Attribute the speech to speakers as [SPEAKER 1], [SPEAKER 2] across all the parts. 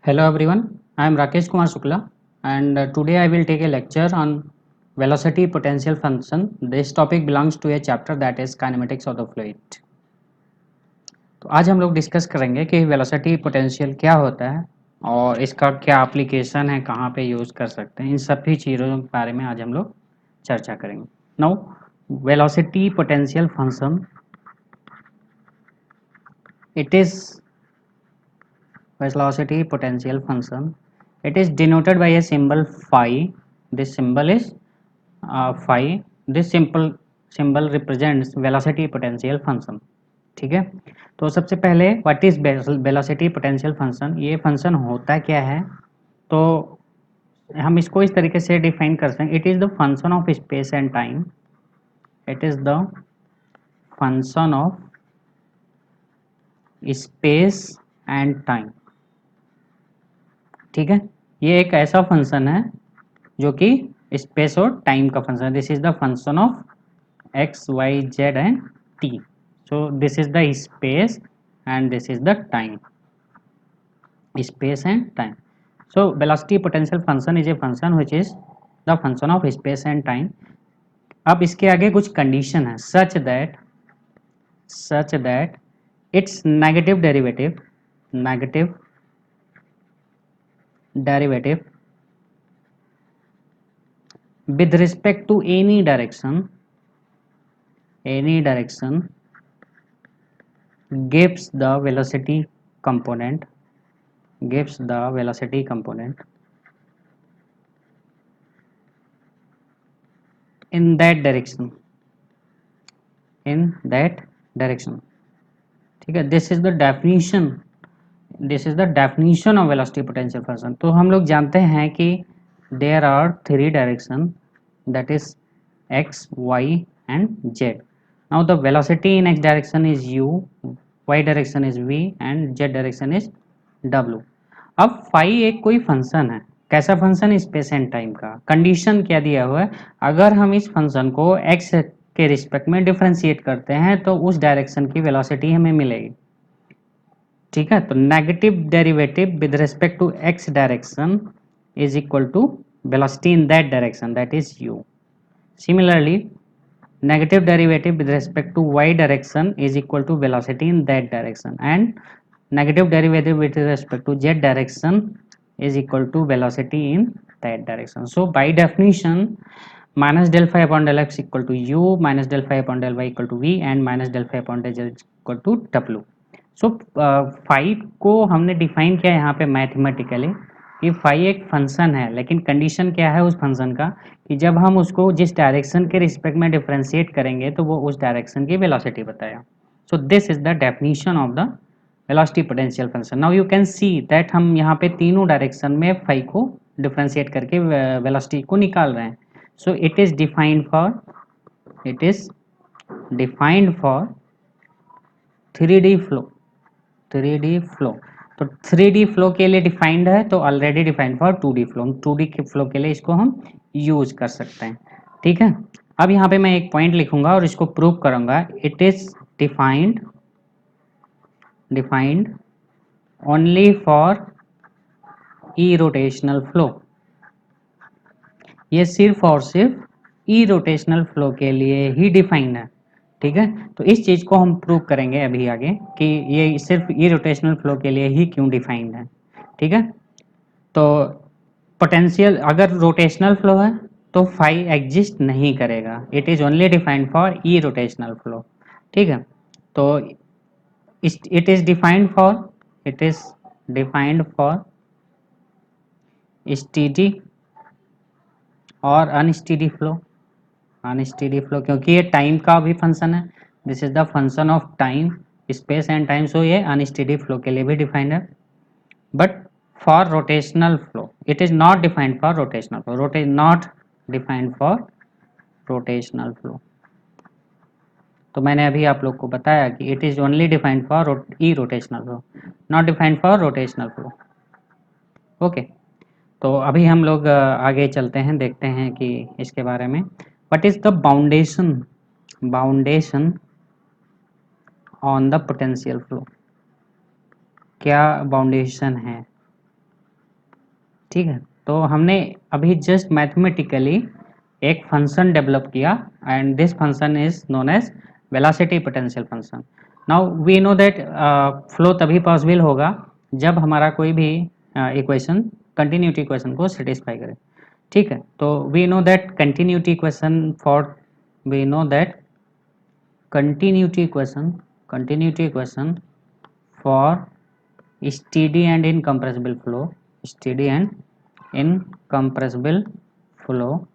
[SPEAKER 1] Hello everyone, I am Rakesh Kumar Shukla and today I will take a lecture on velocity potential function. This topic belongs to a chapter that is kinematics of the fluid. तो आज हम लोग discuss करेंगे कि velocity potential क्या होता है और इसका क्या एप्लीकेशन है, कहाँ पे यूज़ कर सकते हैं, इन सभी चीज़ों के बारे में आज हम लोग चर्चा करेंगे. Now velocity potential function, it is velocity potential function, it is denoted by a symbol phi. This symbol is phi. This simple symbol represents velocity potential function. ठीक है, तो सबसे पहले what is velocity potential function, ये function होता क्या है, तो हम इसको इस तरीके से डिफाइन कर सकते हैं. It is the function of space and time. It is the function of space and time. ठीक है, ये एक ऐसा फंक्शन है जो कि स्पेस और टाइम का फंक्शन है. This is the function of x y z and t. So this is the space and this is the time. Space and time. So velocity potential function is a function which is the function of space and time. अब इसके आगे कुछ condition है, such that its negative derivative with respect to any direction gives the velocity component in that direction. ठीक है, this is the definition of velocity potential function. तो हम लोग जानते हैं कि there are three direction, that is x, y and z. Now the velocity in x direction is u, y direction is v and z direction is w. अब phi एक कोई function है, कैसा फंक्शन, स्पेस एंड टाइम का. Condition क्या दिया हुआ है, अगर हम इस फंक्शन को x के रिस्पेक्ट में डिफरेंशिएट करते हैं तो उस डायरेक्शन की वेलोसिटी हमें मिलेगी. ठीक है, तो negative derivative with respect to x direction is equal to velocity in that direction, that is u. Similarly, negative derivative with respect to y direction is equal to velocity in that direction, and negative derivative with respect to z direction is equal to velocity in that direction. So by definition, minus del phi upon del x equal to u, minus del phi upon del y equal to v and minus del phi upon del z equal to w. So phi को हमने define किया यहाँ पे mathematically कि phi एक function है, लेकिन condition क्या है उस फंक्शन का कि जब हम उसको जिस डायरेक्शन के रिस्पेक्ट में डिफरेंशिएट करेंगे तो वो उस डायरेक्शन की वेलोसिटी बताएगा. सो this is the definition of the velocity potential function. Now you can see that हम यहाँ पे तीनों डायरेक्शन में फाई को डिफरेंशिएट करके वेलोसिटी को निकाल रहे हैं. So it is defined for 3D flow. तो 3D फ्लो के लिए डिफाइंड है, तो already defined for 2D flow. 2D के फ्लो के लिए इसको हम यूज कर सकते हैं. ठीक है, अब यहाँ पे मैं एक पॉइंट लिखूंगा और इसको प्रूव करूंगा. It is defined only for irrotational flow. ये सिर्फ और सिर्फ ई रोटेशनल फ्लो के लिए ही डिफाइंड है. ठीक है, तो इस चीज को हम प्रूव करेंगे अभी आगे कि ये सिर्फ ई रोटेशनल फ्लो के लिए ही क्यों डिफाइंड है. ठीक है, तो पोटेंशियल अगर रोटेशनल फ्लो है तो फाई एग्जिस्ट नहीं करेगा. It is only defined for irrotational flow. ठीक है, तो it is defined for steady और अनस्टेडी फ्लो. क्योंकि ये टाइम का भी फंक्शन है. This is the function of time, space and time. So ये अनस्टेडी फ्लो के लिए भी डिफाइंड है. But for rotational flow it is not defined for rotational flow. तो मैंने अभी आप लोग को बताया कि it is only defined for irrotational flow, not defined for rotational flow. Okay, तो अभी हम लोग आगे चलते हैं, देखते हैं कि इसके बारे में. What is the foundation foundation on the potential flow, क्या बाउंडेशन है, ठीक है। तो हमने अभी जस्ट मैथमेटिकली एक फंक्शन डेवलप किया and this function is known as velocity potential function. Now we know that flow तभी पॉसिबल होगा जब हमारा कोई भी इक्वेशन कंटिन्यूटी इक्वेशन को सेटिस्फाई करे, ठीक है। तो we know that continuity equation for we know that continuity equation for steady and incompressible flow, steady and incompressible flow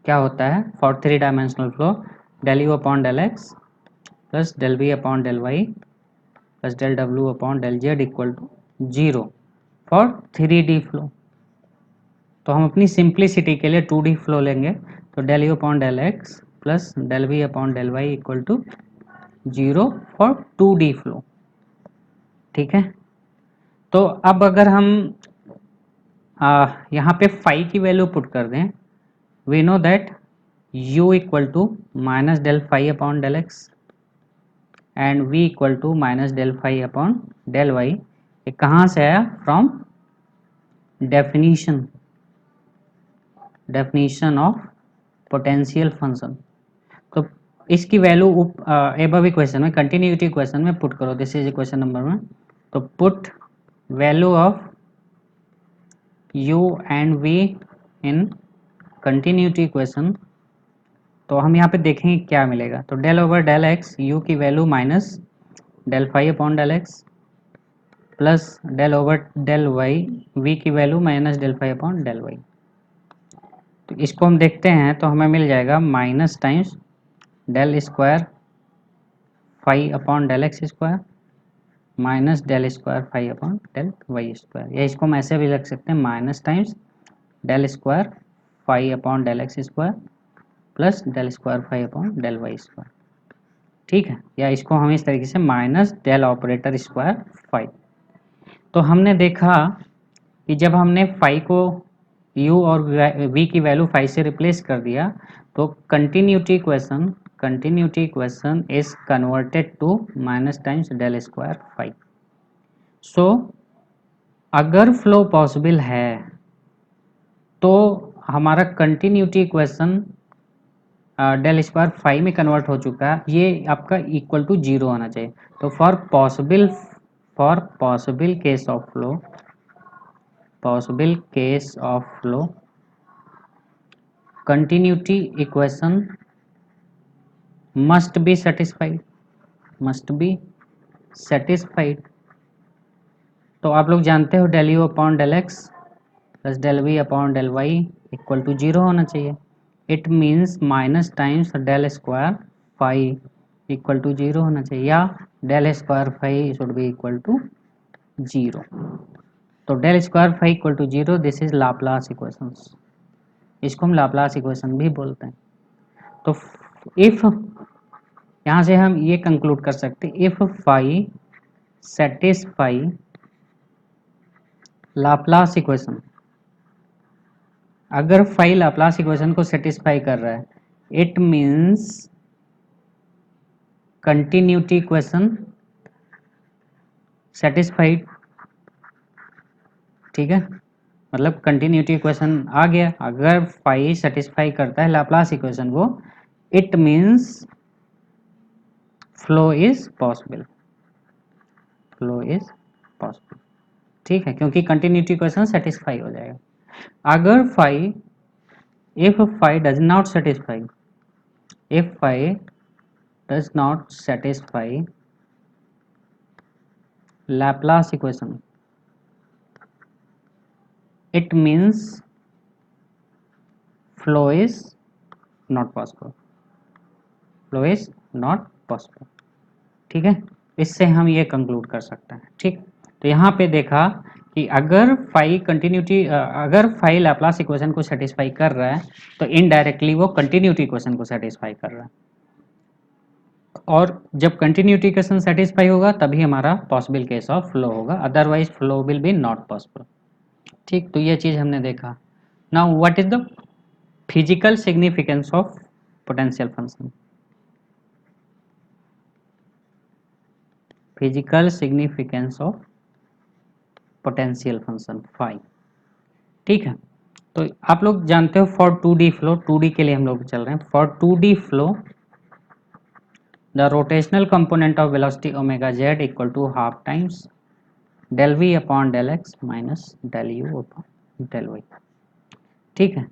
[SPEAKER 1] क्या होता है for 3 dimensional flow, del u upon del x plus del v upon del y plus del w upon del z equal to 0 for 3D flow. तो हम अपनी simplicity के लिए 2D flow लेंगे, तो del u upon del x plus del v upon del y equal to 0 for 2D flow, ठीक है। तो अब अगर हम यहाँ पे फाई की वैल्यू पुट कर दें, we know that u equal to minus del phi upon del x and v equal to minus del phi upon del y. ये कहाँ से आया? From definition of potential function. तो इसकी वैल्यू एबव इक्वेशन में continuity equation में put करो, this is equation number 1। तो put value of u and v in continuity equation, तो हम यहाँ पे देखेंगे क्या मिलेगा। तो del over del x, u की value minus del phi upon del x plus del over del y, v की value minus del phi upon del y. तो इसको हम देखते हैं तो हमें मिल जाएगा minus times del square phi upon del x square minus del square phi upon del y square, या इसको हम ऐसे भी लिख सकते हैं minus times del square phi upon del x square plus del square phi upon del y square, ठीक है। या इसको हम इस तरीके से minus del operator square phi. तो हमने देखा कि जब हमने फाई को u और v की वैल्यू फाई से रिप्लेस कर दिया तो continuity equation is converted to minus times del square phi. So अगर फ्लो पॉसिबल है तो हमारा continuity equation del square phi में कन्वर्ट हो चुका है, ये आपका इक्वल टू 0 होना चाहिए। तो for possible case of flow continuity equation must be satisfied। तो आप लोग जानते हो del u upon del x plus del v upon del y equal to 0 होना चाहिए। It means minus times del square phi equal to 0 होना चाहिए, या del square phi should be equal to 0। तो del square phi equal to 0, this is Laplace equations, इसको हम Laplace equation भी बोलते हैं। तो इफ यहाँ से हम ये कंक्लूड कर सकते हैं, if phi satisfy Laplace equation, अगर फाई लाप्लास इक्वेशन को सेटिस्फाई कर रहा है, it means continuity equation satisfied, ठीक है। मतलब कंटिन्यूटी इक्वेशन आ गया, अगर फाई सेटिस्फाई करता है लाप्लास इक्वेशन को, it means flow is possible, ठीक है, क्योंकि कंटिन्यूटी इक्वेशन सेटिस्फाई हो जाएगा। अगर phi if phi does not satisfy Laplace equation, it means flow is not possible, ठीक है। इससे हम ये कंक्लूड कर सकते हैं, ठीक। तो यहाँ पे देखा कि अगर फाई लैप्लास इक्वेशन को सेटिस्फाई कर रहा है तो इनडायरेक्टली वो कंटिन्यूटी इक्वेशन को सेटिस्फाई कर रहा है, और जब कंटिन्यूटी इक्वेशन सेटिस्फाई होगा तभी हमारा पॉसिबल केस ऑफ फ्लो होगा, otherwise flow will be not possible, ठीक। तो ये चीज़ हमने देखा। Now what is the physical significance of potential function. Physical significance of potential function phi. ठीक है, तो आप लोग जानते हो फॉर 2D फ्लो, 2D के लिए हम लोग चल रहे हैं, for 2D flow the rotational component of velocity omega z equal to half times del v upon del x minus del u upon del y. ठीक है,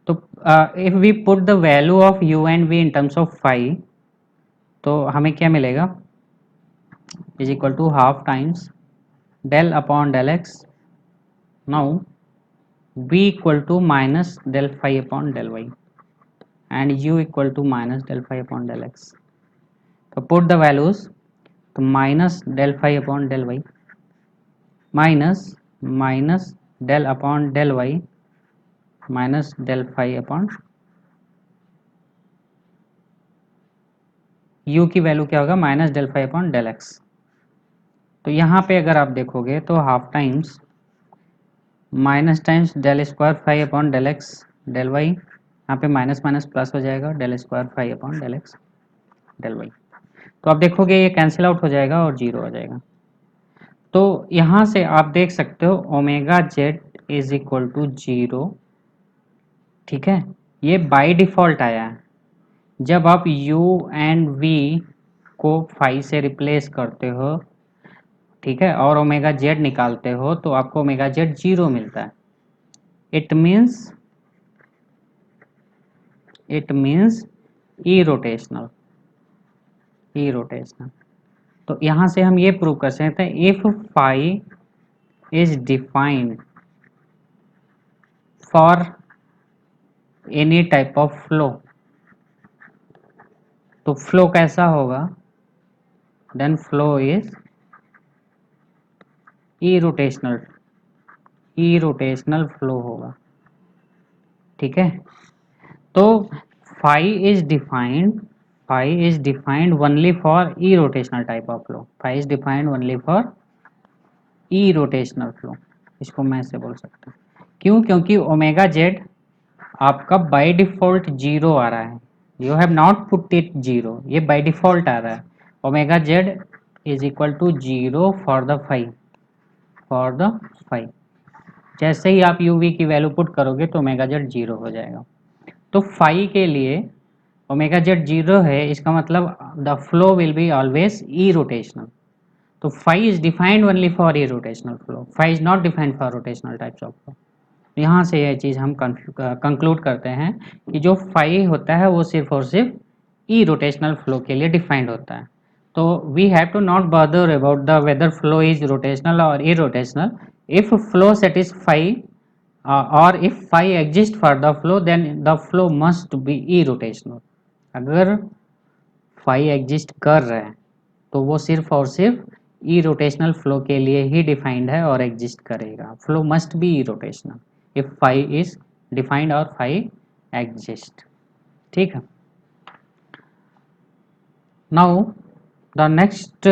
[SPEAKER 1] तो if we put the value of u and v in terms of phi, तो हमें क्या मिलेगा, is equal to half times del upon del x. Now v equal to minus del phi upon del y and u equal to minus del phi upon del x. So put the values, to minus del phi upon del y minus del upon del y minus del phi upon u की value क्या होगा, minus del phi upon del x. तो यहाँ पे अगर आप देखोगे तो half times minus times del square phi upon del x del y, यहाँ पे माइनस माइनस प्लस हो जाएगा, del square phi upon del x del y. तो आप देखोगे ये कैंसिल आउट हो जाएगा और जीरो आ जाएगा। तो यहाँ से आप देख सकते हो omega z is equal to zero. ठीक है, ये बाय डिफ़ॉल्ट आया है। जब आप u एंड v को फाई से रिप्लेस करते हो, ठीक है, और ओमेगा जेड निकालते हो तो आपको ओमेगा जेड जीरो मिलता है। It means irrotational. तो यहाँ से हम ये प्रूव कर सकते हैं, if phi is defined for any type of flow, तो फ्लो कैसा होगा, then flow is irrotational flow होगा। ठीक है, तो phi is defined only for irrotational type of flow, phi is defined only for irrotational flow, इसको मैं ऐसे बोल सकता हूँ। क्यों, क्योंकि ओमेगा जेड आपका बाय डिफॉल्ट जीरो आ रहा है, you have not put it zero, ये बाय डिफॉल्ट आ रहा है। Omega z is equal to zero for the phi. जैसे ही आप यू वी की वैल्यू पुट करोगे तो ओमेगा जेड जीरो हो जाएगा। तो फाई के लिए ओमेगा जेड जीरो है, इसका मतलब the flow will be always irrotational. तो phi is defined only for irrotational flow, phi is not defined for rotational types of flow. यहाँ से यह चीज़ हम कंक्लूड करते हैं कि जो फाई होता है वो सिर्फ और सिर्फ ई रोटेशनल फ्लो के लिए डिफाइंड होता है। तो we have to not bother about the whether flow is rotational और irrotational. If flow satisfy और if phi exist for the flow then the flow must be irrotational. अगर phi exist कर रहे हैं तो वो सिर्फ और सिर्फ ई रोटेशनल फ्लो के लिए ही डिफाइंड है और एग्जिस्ट करेगा। Flow must be irrotational if phi is defined or phi exist। ठीक है, now the next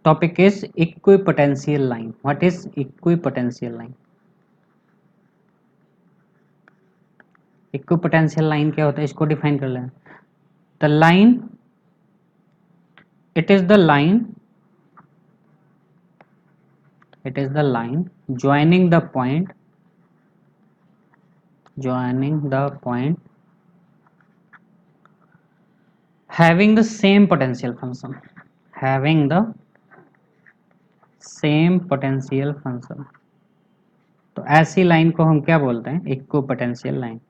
[SPEAKER 1] topic is equipotential line। what is equipotential line? equipotential line क्या होता है, इसको डिफाइन कर लें। the line, it is the line joining the point having the same potential function, तो ऐसी लाइन को हम क्या बोलते हैं, इक्विपोटेंशियल लाइन।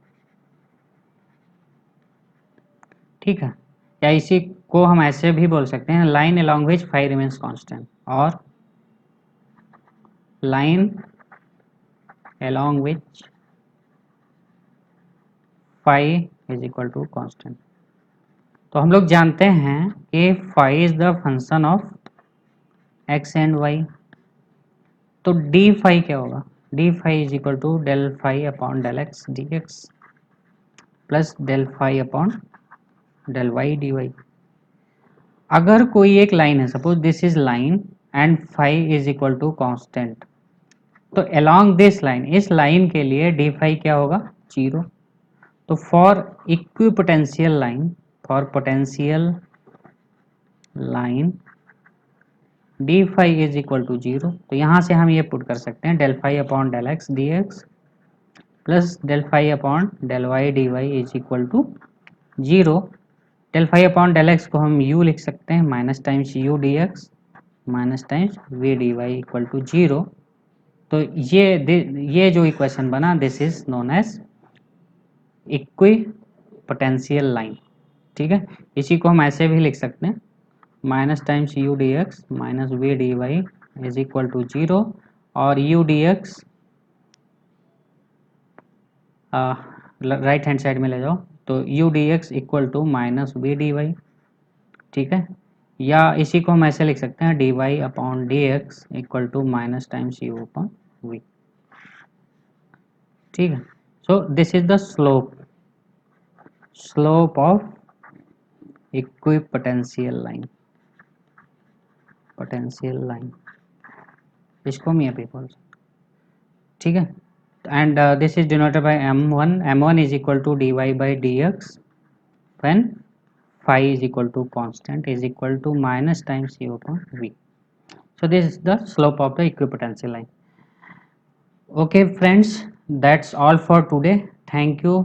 [SPEAKER 1] ठीक है, या इसी को हम ऐसे भी बोल सकते हैं, line along which phi remains constant, और line along which phi is equal to constant। तो हम लोग जानते हैं कि phi is the function of x and y। तो d phi क्या होगा, d phi is equal to del phi upon del x dx plus del phi upon del y dy। अगर कोई एक लाइन है, suppose this is line and phi is equal to constant, तो along this line, इस line के लिए d phi क्या होगा, जीरो। तो for equipotential line, d phi is equal to 0, तो यहाँ से हम ये पुट कर सकते हैं del phi upon del x d x plus del phi upon del y d y is equal to 0। Del phi upon del x को हम u लिख सकते हैं minus times u d x minus times v d y equal to 0। तो ये जो equation बना this is known as equipotential line. ठीक है, इसी को हम ऐसे भी लिख सकते हैं minus times u d x minus v d y is equal to 0 और u d x right hand side में ले जाओ तो u d x equal to minus v d y. ठीक है, या इसी को हम ऐसे लिख सकते हैं d y upon d x equal to minus times u upon v. ठीक है, so this is the slope of equipotential line, potential line इसको हम यहाँ पे बोल सकते। ठीक है, and this is denoted by m1 is equal to dy by dx when phi is equal to constant is equal to minus times u upon v. So this is the slope of the equipotential line. Okay friends, that's all for today. Thank you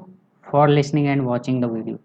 [SPEAKER 1] for listening and watching the video.